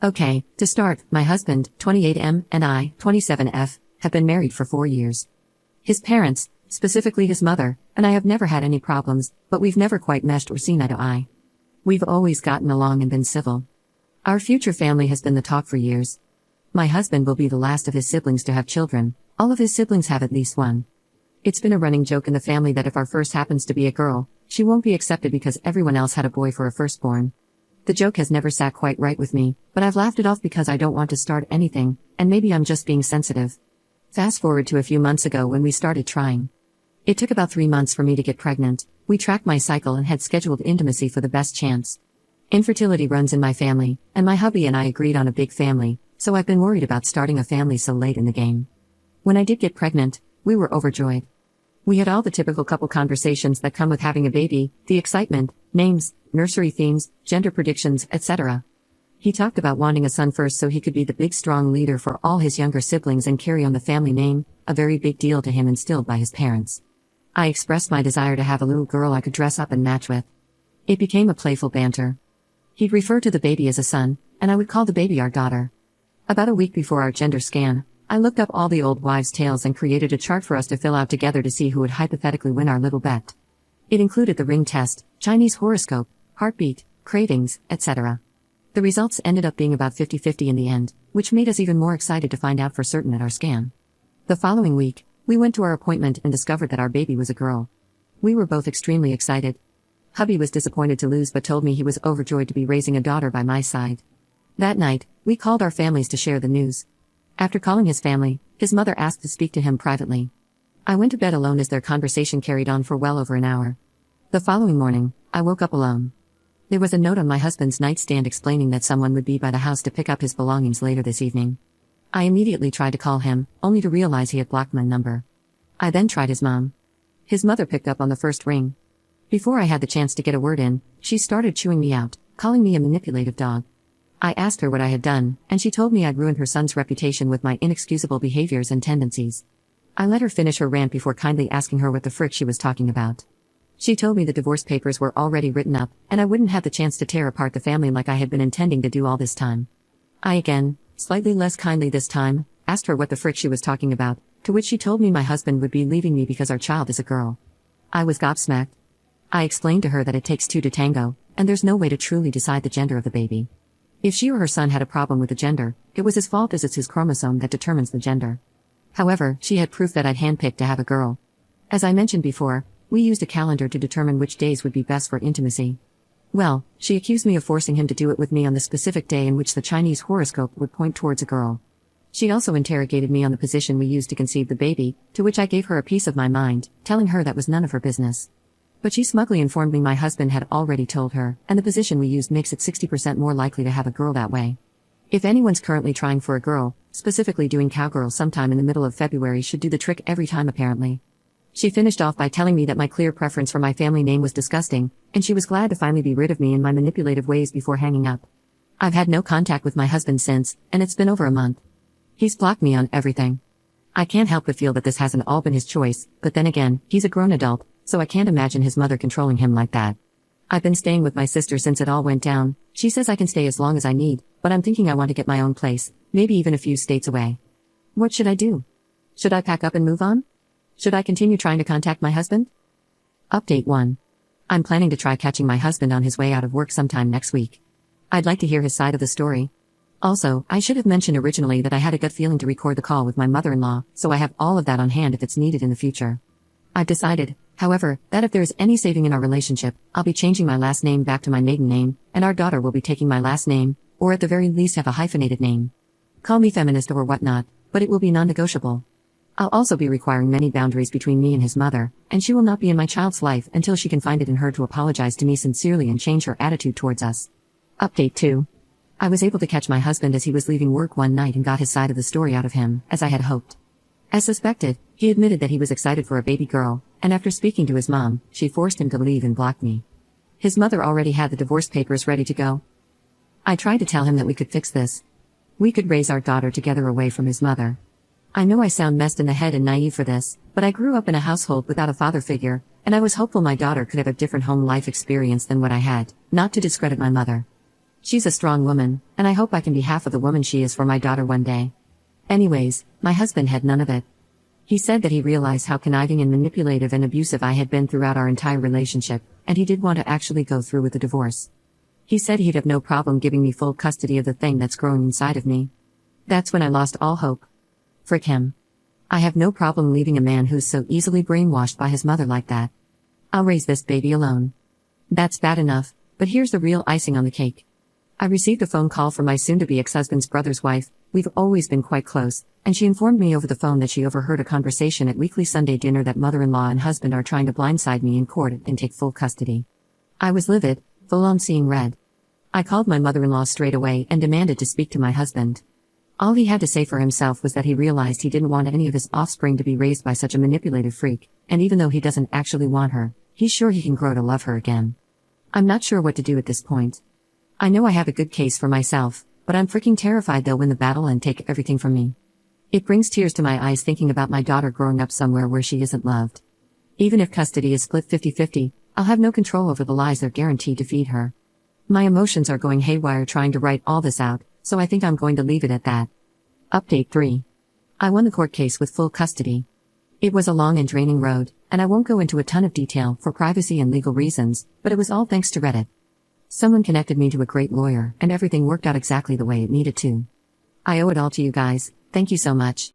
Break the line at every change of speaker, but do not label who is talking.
Okay, to start, my husband, 28M, and I, 27F, have been married for 4 years. His parents, specifically his mother, and I have never had any problems, but we've never quite meshed or seen eye to eye. We've always gotten along and been civil. Our future family has been the talk for years. My husband will be the last of his siblings to have children. All of his siblings have at least one. It's been a running joke in the family that if our first happens to be a girl, she won't be accepted because everyone else had a boy for a firstborn. The joke has never sat quite right with me, but I've laughed it off because I don't want to start anything, and maybe I'm just being sensitive. Fast forward to a few months ago when we started trying. It took about 3 months for me to get pregnant. We tracked my cycle and had scheduled intimacy for the best chance. Infertility runs in my family, and my hubby and I agreed on a big family, so I've been worried about starting a family so late in the game. When I did get pregnant, we were overjoyed. We had all the typical couple conversations that come with having a baby, the excitement, names, nursery themes, gender predictions, etc. He talked about wanting a son first so he could be the big strong leader for all his younger siblings and carry on the family name, a very big deal to him instilled by his parents. I expressed my desire to have a little girl I could dress up and match with. It became a playful banter. He'd refer to the baby as a son, and I would call the baby our daughter. About a week before our gender scan, I looked up all the old wives' tales and created a chart for us to fill out together to see who would hypothetically win our little bet. It included the ring test, Chinese horoscope, heartbeat, cravings, etc. The results ended up being about 50-50 in the end, which made us even more excited to find out for certain at our scan. The following week, we went to our appointment and discovered that our baby was a girl. We were both extremely excited. Hubby was disappointed to lose but told me he was overjoyed to be raising a daughter by my side. That night, we called our families to share the news. After calling his family, his mother asked to speak to him privately. I went to bed alone as their conversation carried on for well over an hour. The following morning, I woke up alone. There was a note on my husband's nightstand explaining that someone would be by the house to pick up his belongings later this evening. I immediately tried to call him, only to realize he had blocked my number. I then tried his mom. His mother picked up on the first ring. Before I had the chance to get a word in, she started chewing me out, calling me a manipulative dog. I asked her what I had done, and she told me I'd ruined her son's reputation with my inexcusable behaviors and tendencies. I let her finish her rant before kindly asking her what the frick she was talking about. She told me the divorce papers were already written up, and I wouldn't have the chance to tear apart the family like I had been intending to do all this time. I again, slightly less kindly this time, asked her what the frick she was talking about, to which she told me my husband would be leaving me because our child is a girl. I was gobsmacked. I explained to her that it takes two to tango, and there's no way to truly decide the gender of the baby. If she or her son had a problem with the gender, it was his fault as it's his chromosome that determines the gender. However, she had proof that I'd handpicked to have a girl. As I mentioned before, we used a calendar to determine which days would be best for intimacy. Well, she accused me of forcing him to do it with me on the specific day in which the Chinese horoscope would point towards a girl. She also interrogated me on the position we used to conceive the baby, to which I gave her a piece of my mind, telling her that was none of her business. But she smugly informed me my husband had already told her, and the position we used makes it 60% more likely to have a girl that way. If anyone's currently trying for a girl, specifically doing cowgirl sometime in the middle of February should do the trick every time apparently. She finished off by telling me that my clear preference for my family name was disgusting, and she was glad to finally be rid of me and my manipulative ways before hanging up. I've had no contact with my husband since, and it's been over a month. He's blocked me on everything. I can't help but feel that this hasn't all been his choice, but then again, he's a grown adult, so I can't imagine his mother controlling him like that. I've been staying with my sister since it all went down. She says I can stay as long as I need, but I'm thinking I want to get my own place, maybe even a few states away. What should I do? Should I pack up and move on? Should I continue trying to contact my husband? Update 1. I'm planning to try catching my husband on his way out of work sometime next week. I'd like to hear his side of the story. Also, I should have mentioned originally that I had a gut feeling to record the call with my mother-in-law, so I have all of that on hand if it's needed in the future. I've decided, however, that if there is any saving in our relationship, I'll be changing my last name back to my maiden name, and our daughter will be taking my last name, or at the very least have a hyphenated name. Call me feminist or whatnot, but it will be non-negotiable. I'll also be requiring many boundaries between me and his mother, and she will not be in my child's life until she can find it in her to apologize to me sincerely and change her attitude towards us. Update 2. I was able to catch my husband as he was leaving work one night and got his side of the story out of him, as I had hoped. As suspected, he admitted that he was excited for a baby girl, and after speaking to his mom, she forced him to leave and block me. His mother already had the divorce papers ready to go. I tried to tell him that we could fix this. We could raise our daughter together away from his mother. I know I sound messed in the head and naive for this, but I grew up in a household without a father figure, and I was hopeful my daughter could have a different home life experience than what I had, not to discredit my mother. She's a strong woman, and I hope I can be half of the woman she is for my daughter one day. Anyways, my husband had none of it. He said that he realized how conniving and manipulative and abusive I had been throughout our entire relationship, and he did want to actually go through with the divorce. He said he'd have no problem giving me full custody of the thing that's growing inside of me. That's when I lost all hope. Frick him. I have no problem leaving a man who's so easily brainwashed by his mother like that. I'll raise this baby alone. That's bad enough, but here's the real icing on the cake. I received a phone call from my soon-to-be ex-husband's brother's wife. We've always been quite close, and she informed me over the phone that she overheard a conversation at weekly Sunday dinner that mother-in-law and husband are trying to blindside me in court and take full custody. I was livid, full on seeing red. I called my mother-in-law straight away and demanded to speak to my husband. All he had to say for himself was that he realized he didn't want any of his offspring to be raised by such a manipulative freak, and even though he doesn't actually want her, he's sure he can grow to love her again. I'm not sure what to do at this point. I know I have a good case for myself, but I'm freaking terrified they'll win the battle and take everything from me. It brings tears to my eyes thinking about my daughter growing up somewhere where she isn't loved. Even if custody is split 50-50, I'll have no control over the lies they're guaranteed to feed her. My emotions are going haywire trying to write all this out, so I think I'm going to leave it at that. Update 3. I won the court case with full custody. It was a long and draining road, and I won't go into a ton of detail for privacy and legal reasons, but it was all thanks to Reddit. Someone connected me to a great lawyer, and everything worked out exactly the way it needed to. I owe it all to you guys, thank you so much.